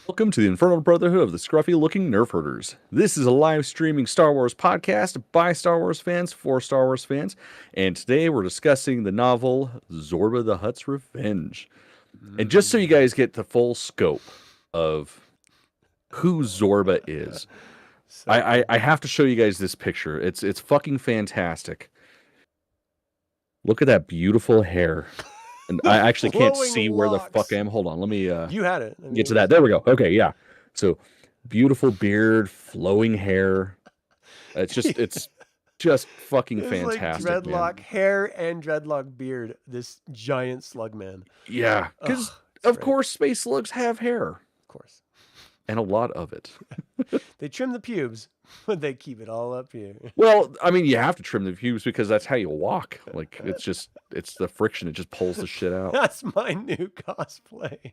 Welcome to the Infernal Brotherhood of the Scruffy-looking Nerf herders. This is a live streaming Star Wars podcast by Star Wars fans for Star Wars fans, and today we're discussing the novel Zorba the Hutt's Revenge. And just so you guys get the full scope of who Zorba is, I have to show you guys this picture. It's fucking fantastic. Look at that beautiful hair. And I actually can't see where the fuck I am. Hold on, let me you had it. get to that. There we go. Okay, yeah. So beautiful beard, flowing hair. It's just fucking fantastic. Like dreadlock hair and dreadlock beard. This giant slug man. Yeah, because of course space slugs have hair. Of course. And a lot of it. They trim the pubes, but they keep it all up here. Well, I mean, you have to trim the pubes because that's how you walk. Like, it's the friction. It just pulls the shit out. That's my new cosplay.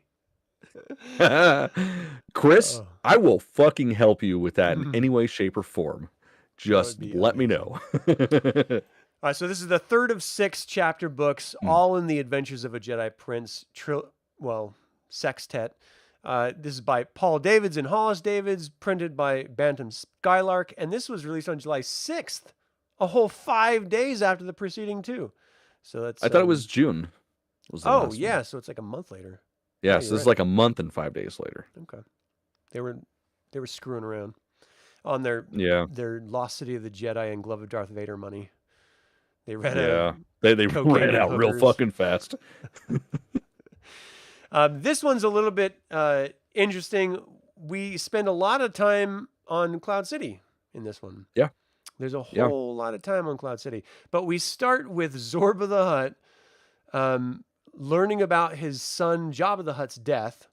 Chris, I will fucking help you with that in any way, shape, or form. Just let me know. All right, so this is the third of 6 chapter books, all in the adventures of a Jedi Prince, sextet. This is by Paul Davids and Hollis Davids, printed by Bantam Skylark, and this was released on July 6th, a whole 5 days after the preceding 2. So that's I thought it was June. So it's like a month later. Yeah, so this is like a month and 5 days later. Okay, they were screwing around on their Lost City of the Jedi and Glove of Darth Vader money. They ran out. They ran out real fucking fast. This one's a little bit interesting. We spend a lot of time on Cloud City in this one. Yeah. There's a whole lot of time on Cloud City. But we start with Zorba the Hutt learning about his son Jabba the Hutt's death,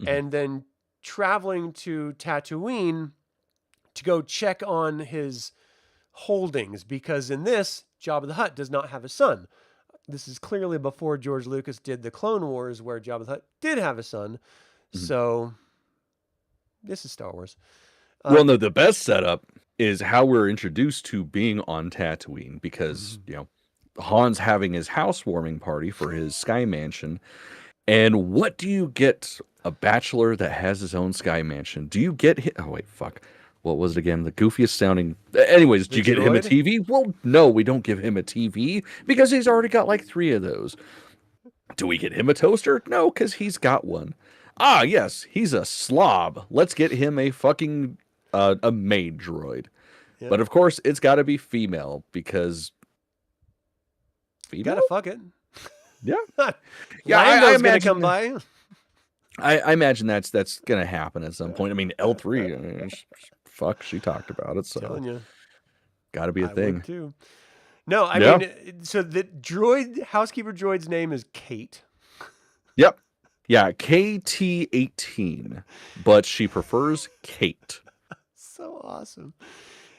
and then traveling to Tatooine to go check on his holdings, because in this, Jabba the Hutt does not have a son. This is clearly before George Lucas did the Clone Wars, where Jabba the Hutt did have a son. So this is Star Wars. Well, no, the best setup is how we're introduced to being on Tatooine, because, Han's having his housewarming party for his Sky Mansion. And what do you get a bachelor that has his own Sky Mansion? Do you get him? Oh, wait, fuck. What was it again? The goofiest sounding. Anyways, do you get him a TV? Well, no, we don't give him a TV because he's already got like 3 of those. Do we get him a toaster? No, because he's got one. Ah, yes, he's a slob. Let's get him a fucking a maid droid. Yep. But of course, it's got to be female because female? Gotta fuck it. Yeah. Lando's gonna come by. I imagine that's gonna happen at some point. I mean, L3. Fuck, she talked about it, so telling you, gotta be a thing too. No, I mean, so the housekeeper droid's name is Kate. Yep. Yeah, KT-18, but she prefers Kate. So awesome.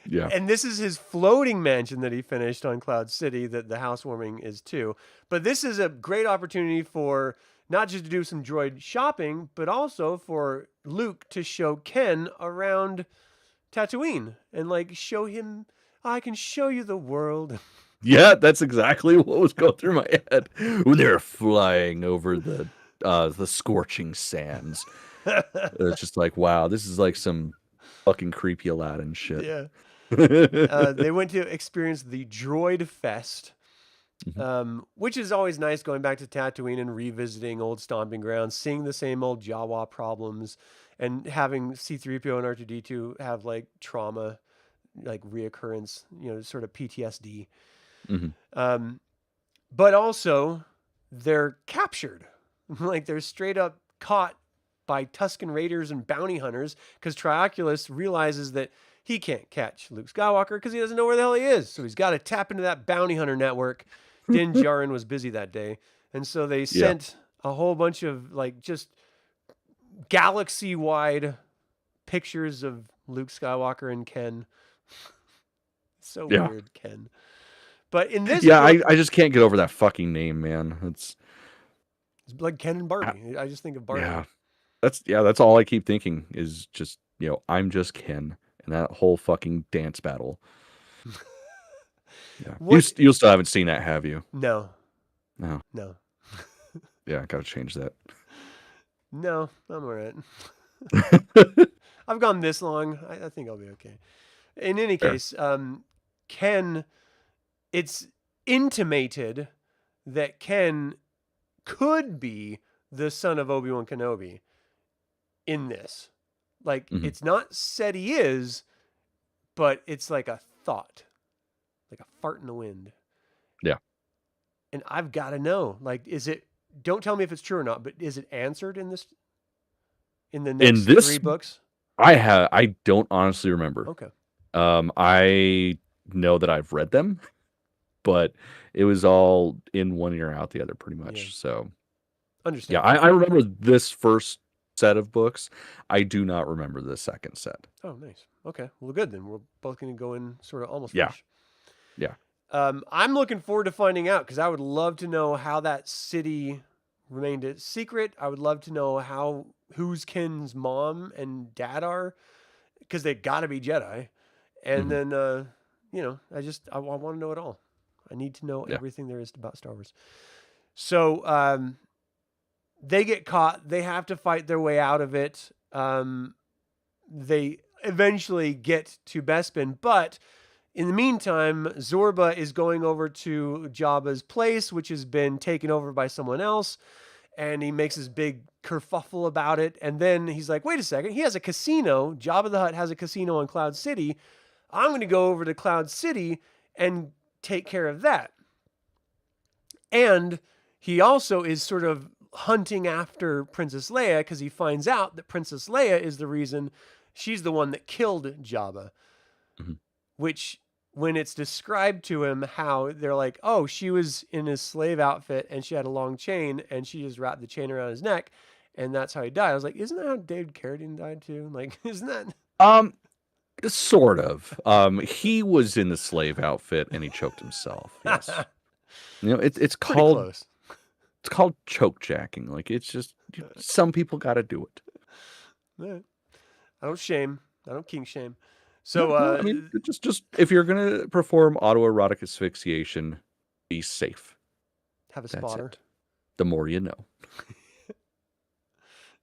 Yeah. And this is his floating mansion that he finished on Cloud City that the housewarming is too. But this is a great opportunity for not just to do some droid shopping, but also for Luke to show Ken around Tatooine and like show him, I can show you the world. Yeah, that's exactly what was going through my head when they were flying over the scorching sands. It's just like, wow, this is like some fucking creepy Aladdin shit. Yeah. They went to experience the Droid Fest, which is always nice, going back to Tatooine and revisiting old stomping grounds, seeing the same old Jawa problems, and having C-3PO and R2-D2 have like trauma, like reoccurrence, sort of PTSD. But also they're captured. Like they're straight up caught by Tusken Raiders and bounty hunters, because Trioculus realizes that he can't catch Luke Skywalker because he doesn't know where the hell he is. So he's got to tap into that bounty hunter network. Din Djarin was busy that day. And so they sent a whole bunch of like just galaxy-wide pictures of Luke Skywalker and Ken. So weird, Ken. But in this book, I just can't get over that fucking name, man. It's like Ken and Barbie. I just think of Barbie. Yeah. That's all I keep thinking is just, I'm just Ken. And that whole fucking dance battle. Yeah. You still haven't seen that, have you? No. Yeah, I gotta change that. No, I'm all right. I've gone this long. I think I'll be okay. In any Fair. case, Ken, it's intimated that Ken could be the son of Obi-Wan Kenobi in this. Like, Mhm. it's not said he is, but it's like a thought, like a fart in the wind. Yeah. And I've got to know, like, is it, don't tell me if it's true or not, but is it answered in this, in the In next this, 3 books? I don't honestly remember. Okay. I know that I've read them, but it was all in one ear out the other pretty much. Yeah. So Understand. yeah, I remember this first set of books. I do not remember the second set. Oh, nice. Okay. Well, good then. We're both going to go in sort of almost Yeah. fresh. Yeah. I'm looking forward to finding out because I would love to know how that city remained a secret. I would love to know who's Ken's mom and dad are, because they got to be Jedi. And Mhm. then, I want to know it all. I need to know Yeah. everything there is about Star Wars. So they get caught. They have to fight their way out of it. They eventually get to Bespin, but in the meantime, Zorba is going over to Jabba's place, which has been taken over by someone else, and he makes this big kerfuffle about it. And then he's like, wait a second, he has a casino. Jabba the Hutt has a casino in Cloud City. I'm going to go over to Cloud City and take care of that. And he also is sort of hunting after Princess Leia because he finds out that Princess Leia is the reason, she's the one that killed Jabba. Mhm. Which, when it's described to him how they're like, oh, she was in his slave outfit and she had a long chain and she just wrapped the chain around his neck and that's how he died. I was like, isn't that how David Carradine died too? Like, isn't that? Sort of. He was in the slave outfit and he choked himself. Yes. It's Pretty called close. it's called choke jacking. Like, it's just some people got to do it. I don't shame. I don't king shame. No, So I mean, just if you're gonna perform autoerotic asphyxiation, be safe. have a That's spotter. it. The more you know.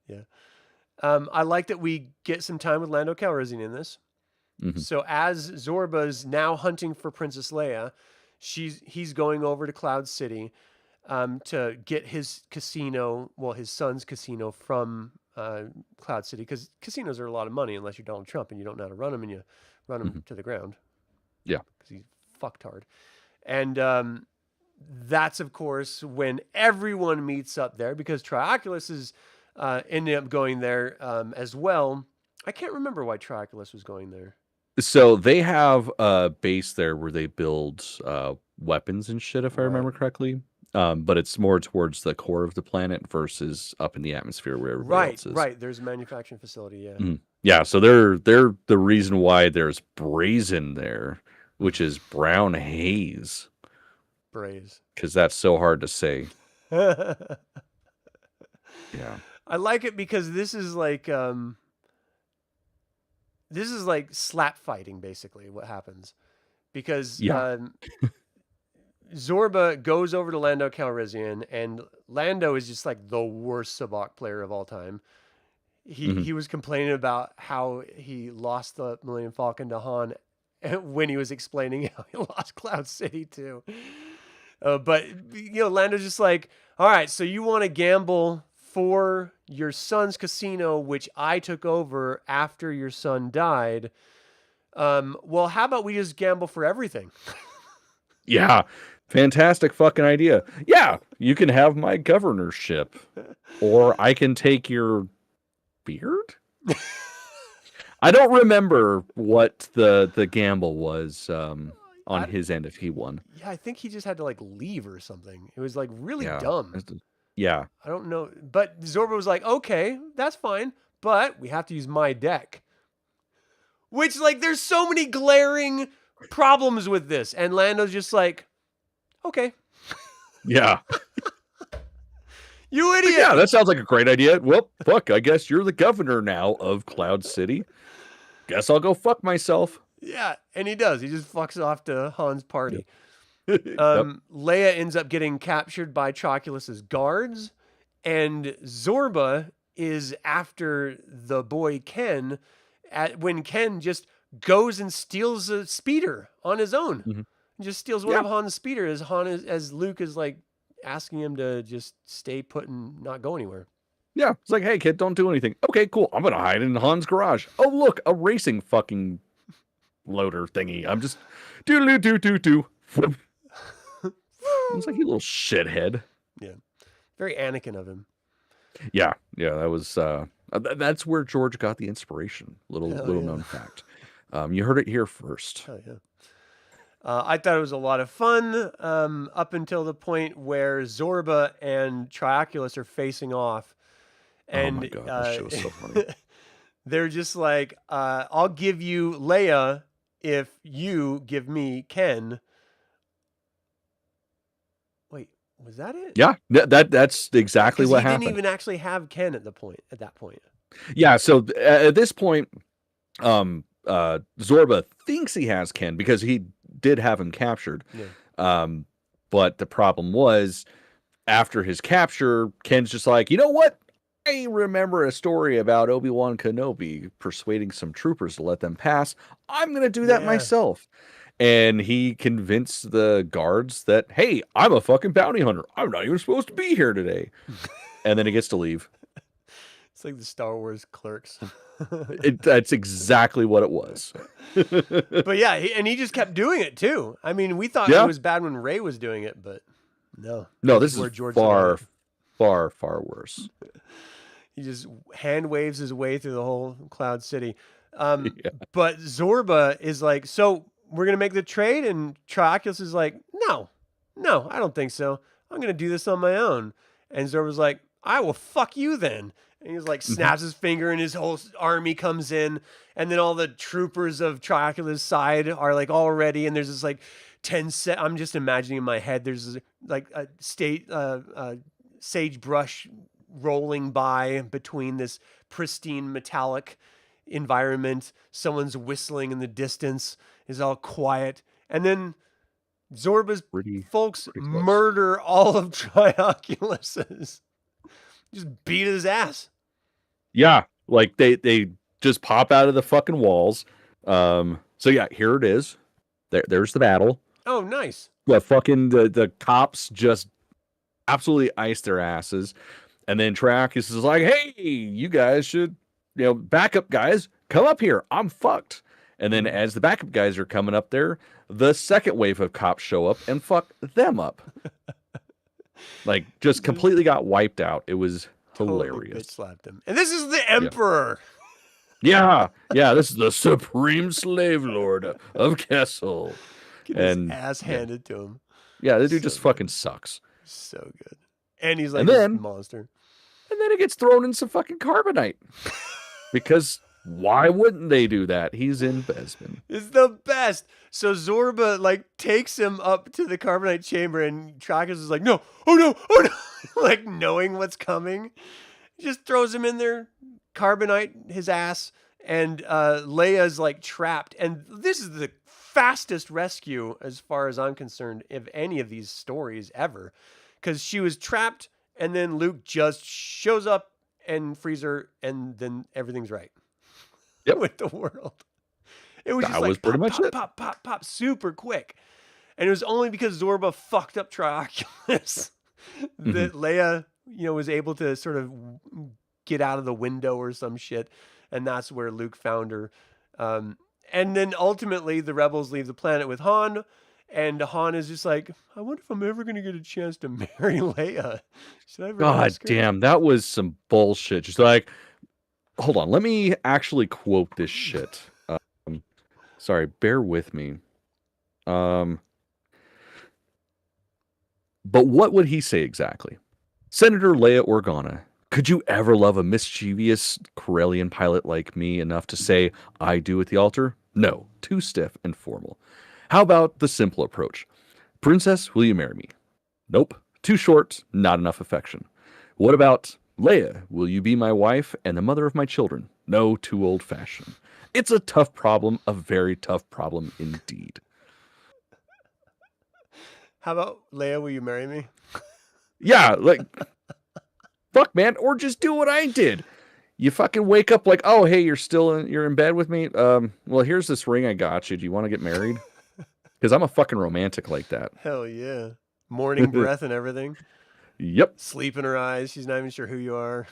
Yeah. I like that we get some time with Lando Calrissian in this. Mhm. So as Zorba's now hunting for Princess Leia, he's going over to Cloud City to get his casino, well, his son's casino from Cloud City, because casinos are a lot of money unless you're Donald Trump and you don't know how to run them and you run them to the ground. Yeah. Because he's fucked hard. And that's, of course, when everyone meets up there, because Trioculus is ended up going there as well. I can't remember why Trioculus was going there. So they have a base there where they build weapons and shit, if I remember correctly. But it's more towards the core of the planet versus up in the atmosphere where everybody else is. Right. There's a manufacturing facility. Yeah. Mhm. Yeah. So they're the reason why there's brazen there, which is brown haze, Braze. because that's so hard to say. Yeah. I like it because this is like slap fighting, basically, what happens. Because Yeah. Zorba goes over to Lando Calrissian, and Lando is just like the worst Sabacc player of all time. He was complaining about how he lost the Millennium Falcon to Han when he was explaining how he lost Cloud City too. But Lando's just like, all right, so you want to gamble for your son's casino, which I took over after your son died. Well, how about we just gamble for everything? Yeah. Fantastic fucking idea. Yeah. You can have my governorship, or I can take your beard. I don't remember what the gamble was on his end if he won. Yeah, I think he just had to like leave or something. It was like really Yeah. dumb. Yeah. I don't know. But Zorba was like, okay, that's fine. But we have to use my deck. Which, like, there's so many glaring problems with this. And Lando's just like, okay. Yeah. You idiot. Yeah, that sounds like a great idea. Well, fuck, I guess you're the governor now of Cloud City. Guess I'll go fuck myself. Yeah, and he does. He just fucks off to Han's party. Yep. Leia ends up getting captured by Trioculus's guards, and Zorba is after the boy Ken, when Ken just goes and steals a speeder on his own. Mm-hmm. Just steals one of Han's speeders as Luke is like asking him to just stay put and not go anywhere. Yeah, it's like, hey kid, don't do anything. Okay, cool. I'm gonna hide in Han's garage. Oh look, a racing fucking loader thingy. I'm just do. It's like, you little shithead. Yeah, very Anakin of him. Yeah, that was that's where George got the inspiration. Little known fact. You heard it here first. Oh yeah. I thought it was a lot of fun up until the point where Zorba and Trioculus are facing off. And, oh my god, this shit was so funny. They're just like, I'll give you Leia if you give me Ken. Wait, was that it? Yeah, that's exactly what happened. He didn't even actually have Ken at that point. Yeah, so at this point, Zorba thinks he has Ken because he did have him captured. Yeah. But the problem was, after his capture, Ken's just like, you know what? I remember a story about Obi-Wan Kenobi persuading some troopers to let them pass. I'm going to do that myself. And he convinced the guards that, hey, I'm a fucking bounty hunter. I'm not even supposed to be here today. And then he gets to leave. It's like the Star Wars Clerks. That's exactly what it was. But yeah, he just kept doing it too. I mean, we thought it was bad when Rey was doing it, but no. No, this is far worse. He just hand waves his way through the whole Cloud City. But Zorba is like, so we're going to make the trade? And Trioculus is like, no, I don't think so. I'm going to do this on my own. And Zorba's like, I will fuck you then. And he's like, snaps his finger and his whole army comes in. And then all the troopers of Trioculus' side are like all ready. And there's this like 10 set. I'm just imagining in my head, there's like a sagebrush rolling by between this pristine metallic environment. Someone's whistling in the distance. Is all quiet. And then Zorba's folks murder all of Trioculus's. Just beat his ass. Yeah, like they just pop out of the fucking walls. So yeah, here it is. There's the battle. Oh, nice. The fucking the cops just absolutely ice their asses. And then Trioculus is like, hey, you guys should, backup guys, come up here. I'm fucked. And then as the backup guys are coming up there, the second wave of cops show up and fuck them up. Like, just completely got wiped out. It was hilarious. Bitch slapped him. And this is the Emperor. Yeah. This is the supreme slave lord of Kessel. Get his ass handed to him. Yeah, the dude just fucking sucks. So good. And he's like a monster. And then it gets thrown in some fucking carbonite. Because why wouldn't they do that? He's in Bespin. It's the best. So Zorba like takes him up to the carbonite chamber, and Trioculus is like, no, oh no, like knowing what's coming. He just throws him in there, carbonite his ass, and Leia's like trapped. And this is the fastest rescue, as far as I'm concerned, of any of these stories ever. Because she was trapped, and then Luke just shows up and frees her, and then everything's right. Yep. With the world. It was that just like was pretty much it. Pop, super quick. And it was only because Zorba fucked up Trioculus that Leia, was able to sort of get out of the window or some shit. And that's where Luke found her. And then ultimately the rebels leave the planet with Han. And Han is just like, I wonder if I'm ever going to get a chance to marry Leia. Should I ever ask her? Damn, that was some bullshit. Just like, hold on, let me actually quote this shit. Sorry, bear with me. But what would he say exactly? Senator Leia Organa, could you ever love a mischievous Corellian pilot like me enough to say, I do at the altar? No, too stiff and formal. How about the simple approach? Princess, will you marry me? Nope, too short, not enough affection. What about Leia, will you be my wife and the mother of my children? No, too old-fashioned. It's a tough problem, a very tough problem indeed. How about Leia, will you marry me? Yeah, like, fuck, man? Or just do what I did. You fucking wake up like, oh, hey, you're in bed with me. Well, here's this ring I got you. Do you want to get married? Because I'm a fucking romantic like that. Hell yeah. Morning breath and everything. Yep. Sleep in her eyes. She's not even sure who you are.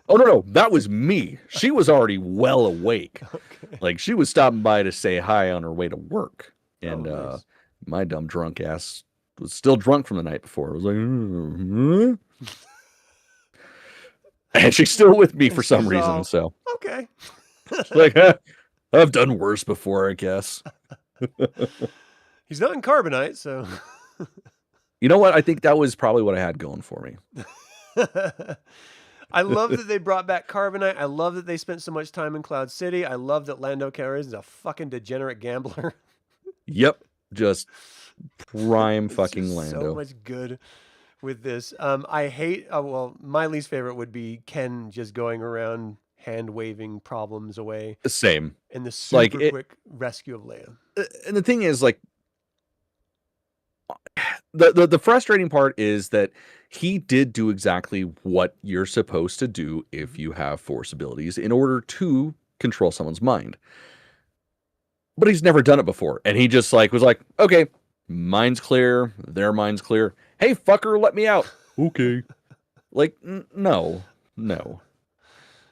Oh, no. That was me. She was already well awake. Okay. Like, she was stopping by to say hi on her way to work. And nice. My dumb drunk ass was still drunk from the night before. I was like, and she's still with me for some reason. So, okay. like, I've done worse before, I guess. He's not in carbonite, so. You know what? I think that was probably what I had going for me. I love that they brought back carbonite. I love that they spent so much time in Cloud City. I love that Lando Calrissian is a fucking degenerate gambler. Yep. Just prime fucking just Lando. So much good with this. I hate, well, my least favorite would be Ken just going around hand waving problems away. Same. And the super quick rescue of Leia. And the thing is, like, the frustrating part is that he did do exactly what you're supposed to do if you have Force abilities in order to control someone's mind. But he's never done it before. And he just was like, okay, mind's clear. Their mind's clear. Hey, fucker, let me out. Okay. Like, no.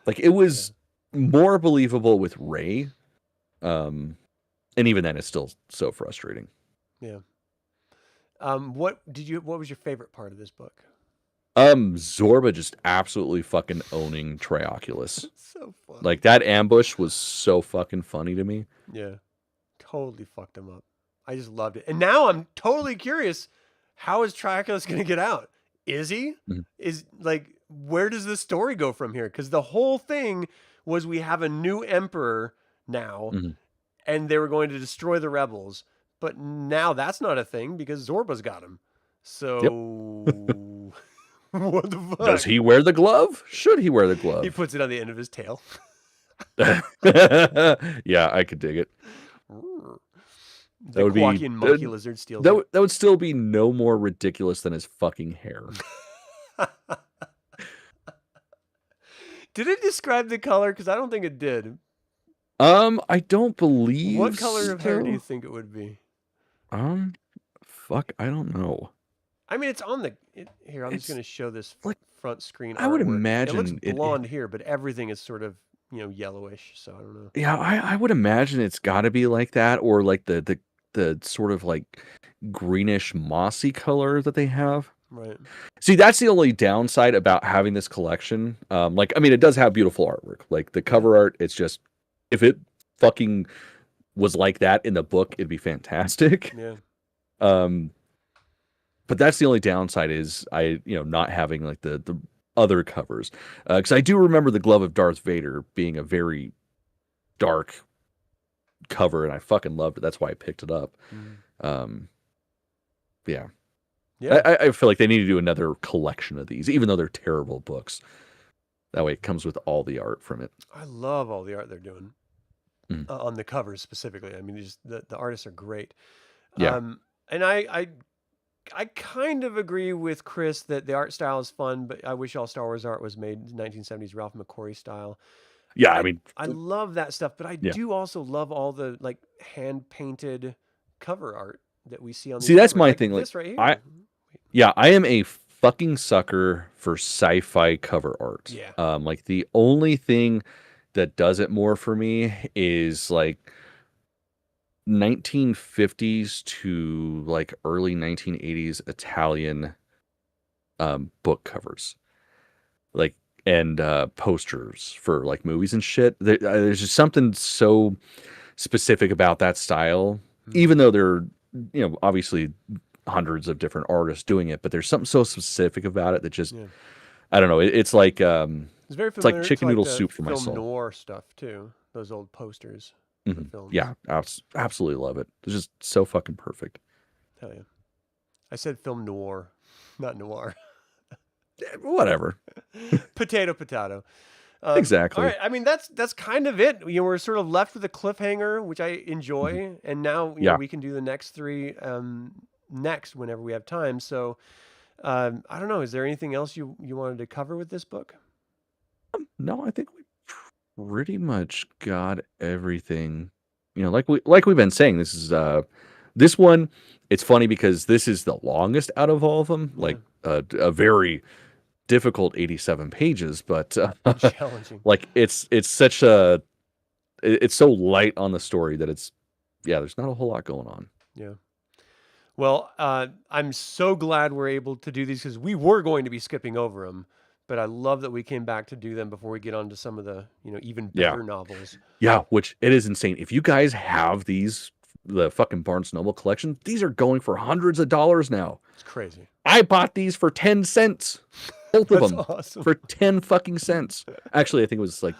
Like, it was more believable with Rey. And even then, it's still so frustrating. Yeah. What was your favorite part of this book? Zorba just absolutely fucking owning Trioculus. So funny. Like, that ambush was so fucking funny to me. Yeah. Totally fucked him up. I just loved it. And now I'm totally curious, how is Trioculus going to get out? Is he? Mm-hmm. Is, like, where does the story go from here? Because the whole thing was we have a new emperor now, and they were going to destroy the rebels. But now that's not a thing because Zorba's got him. So, what the fuck? Does he wear the glove? Should he wear the glove? He puts it on the end of his tail. Yeah, I could dig it. That would be monkey lizard steals. That would still be no more ridiculous than his fucking hair. Did it describe the color? Because I don't think it did. I don't believe. What color of hair do you think it would be? Fuck, I don't know. I mean, it's on the here. I'm just going to show this front screen. I would imagine it looks blonde here, but everything is sort of yellowish. So I don't know. Yeah, I would imagine it's got to be like that, or like the sort of like greenish mossy color that they have. Right. See, that's the only downside about having this collection. Like, I mean, it does have beautiful artwork. Like the cover art, it's just, if it fucking was like that in the book, it'd be fantastic. Yeah. But that's the only downside is not having like the other covers. Because I do remember the Glove of Darth Vader being a very dark cover, and I fucking loved it. That's why I picked it up. Yeah. I feel like they need to do another collection of these, even though they're terrible books. That way it comes with all the art from it. I love all the art they're doing on the covers specifically. I mean, the artists are great. Yeah. And I kind of agree with Chris that the art style is fun, but I wish all Star Wars art was made 1970s Ralph McQuarrie style. Yeah, I mean, I love that stuff, but I do also love all the like hand painted cover art that we see on. See, that's covers. my thing. Like, this right here. I am a fucking sucker for sci-fi cover art. Yeah. Like the only thing that does it more for me is like 1950s to like early 1980s Italian book covers, like, and posters for like movies and shit. There's just something so specific about that style, even though there are, obviously hundreds of different artists doing it, but there's something so specific about it that just, I don't know. It's like, it's very familiar. It's like chicken noodle soup for my soul. Film noir stuff too. Those old posters. Films. Yeah, absolutely love it. It's just so fucking perfect. Hell yeah. I said film noir, not noir. Whatever. Potato. Exactly. All right. I mean, that's kind of it. We're sort of left with a cliffhanger, which I enjoy, and now we can do the next three next whenever we have time. So I don't know. Is there anything else you wanted to cover with this book? No, I think we pretty much got everything. Like we've been saying, this one. It's funny because this is the longest out of all of them. Yeah. Like a very difficult 87 pages, but Challenging. like it's such a it's so light on the story that there's not a whole lot going on. Yeah. Well, I'm so glad we're able to do these because we were going to be skipping over them, but I love that we came back to do them before we get on to some of the, even better novels. Yeah, which it is insane. If you guys have the fucking Barnes Noble collection, these are going for hundreds of dollars now. It's crazy. I bought these for 10 cents. Both of That's them awesome. for 10 fucking cents. Actually, I think it was like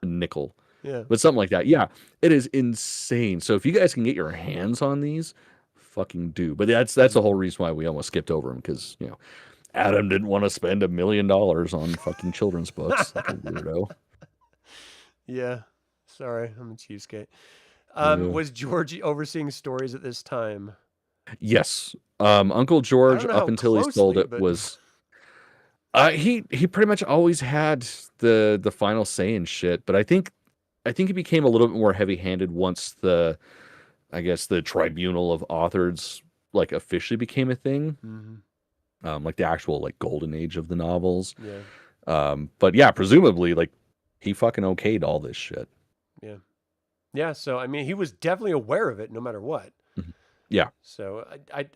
a nickel. Yeah. But something like that. Yeah, it is insane. So if you guys can get your hands on these, fucking do. But that's the whole reason why we almost skipped over them, because Adam didn't want to spend $1 million on fucking children's books like a weirdo. Yeah, sorry, I'm a cheapskate. Was George overseeing stories at this time? Yes, Uncle George, up until he sold it, but... was he pretty much always had the final say in shit. But I think he became a little bit more heavy-handed once the tribunal of authors like officially became a thing. Mm-hmm. Like the actual like golden age of the novels. Yeah. But yeah, presumably like he fucking okayed all this shit. Yeah. Yeah. So I mean, he was definitely aware of it, no matter what. Yeah. So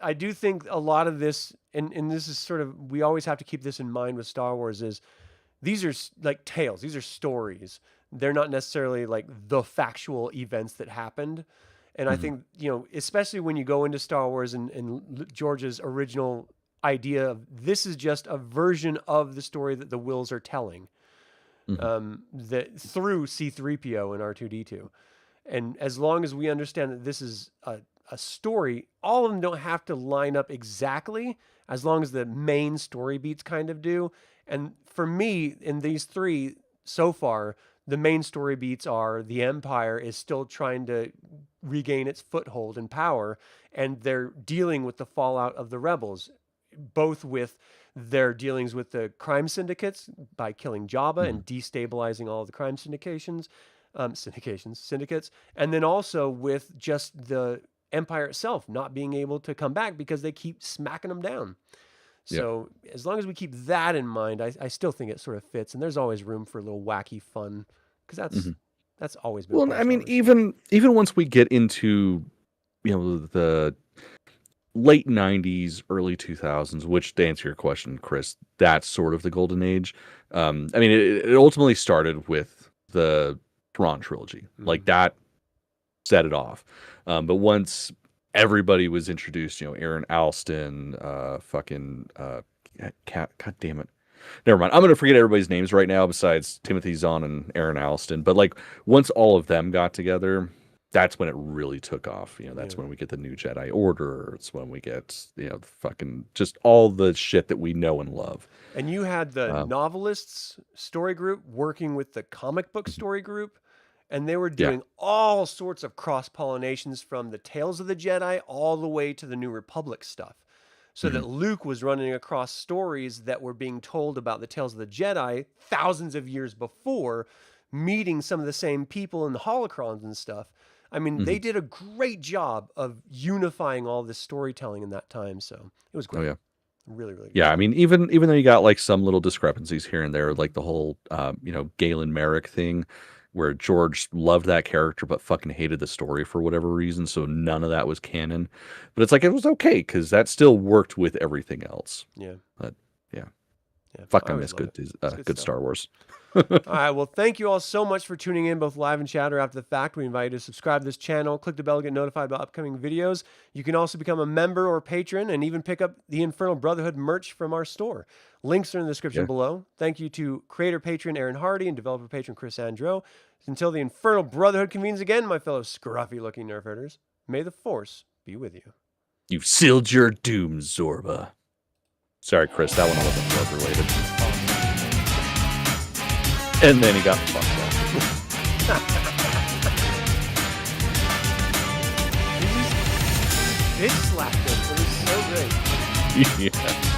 I do think a lot of this, and this is sort of, we always have to keep this in mind with Star Wars, is these are like tales. These are stories. They're not necessarily like the factual events that happened. And I think, especially when you go into Star Wars and George's original idea of this is just a version of the story that the Wills are telling, that through C-3PO and R2-D2. And as long as we understand that this is a story, all of them don't have to line up exactly, as long as the main story beats kind of do. And for me, in these three so far, the main story beats are the Empire is still trying to regain its foothold and power, and they're dealing with the fallout of the rebels, both with their dealings with the crime syndicates by killing Jabba and destabilizing all of the crime syndicates, and then also with just the Empire itself not being able to come back because they keep smacking them down. So as long as we keep that in mind, I still think it sort of fits, and there's always room for a little wacky fun, because that's always been. Well, I mean, even once we get into the late 90s, early 2000s, which, to answer your question, Chris, that's sort of the golden age. I mean, it ultimately started with the Thrawn trilogy, like that set it off. But once everybody was introduced, Aaron Alston, God damn it. Never mind. I'm going to forget everybody's names right now besides Timothy Zahn and Aaron Alston. But like once all of them got together, that's when it really took off. That's when we get the new Jedi Order. It's when we get, fucking just all the shit that we know and love. And you had the novelists story group working with the comic book story group. And they were doing all sorts of cross-pollinations from the Tales of the Jedi all the way to the New Republic stuff. So that Luke was running across stories that were being told about the Tales of the Jedi thousands of years before, meeting some of the same people in the holocrons and stuff. I mean, they did a great job of unifying all this storytelling in that time. So it was great. Oh, yeah. Really, really good. Yeah, I mean, even though you got like some little discrepancies here and there, like the whole, Galen Merrick thing, where George loved that character but fucking hated the story for whatever reason, so none of that was canon. But it's like, it was okay because that still worked with everything else. Yeah. But yeah. Fuck, I miss good Star Wars. All right, well, thank you all so much for tuning in, both live and chatter after the fact. We invite you to subscribe to this channel, click the bell to get notified about upcoming videos. You can also become a member or patron and even pick up the Infernal Brotherhood merch from our store. Links are in the description below. Thank you to creator patron Aaron Hardy and developer patron Chris Androu. Until the Infernal Brotherhood convenes again, my fellow scruffy-looking Nerf herders, may the Force be with you. You've sealed your doom, Zorba. Sorry, Chris, that one wasn't Nerf related. And then he got fucked up. He just bitch slapped him. It was so great. Yeah.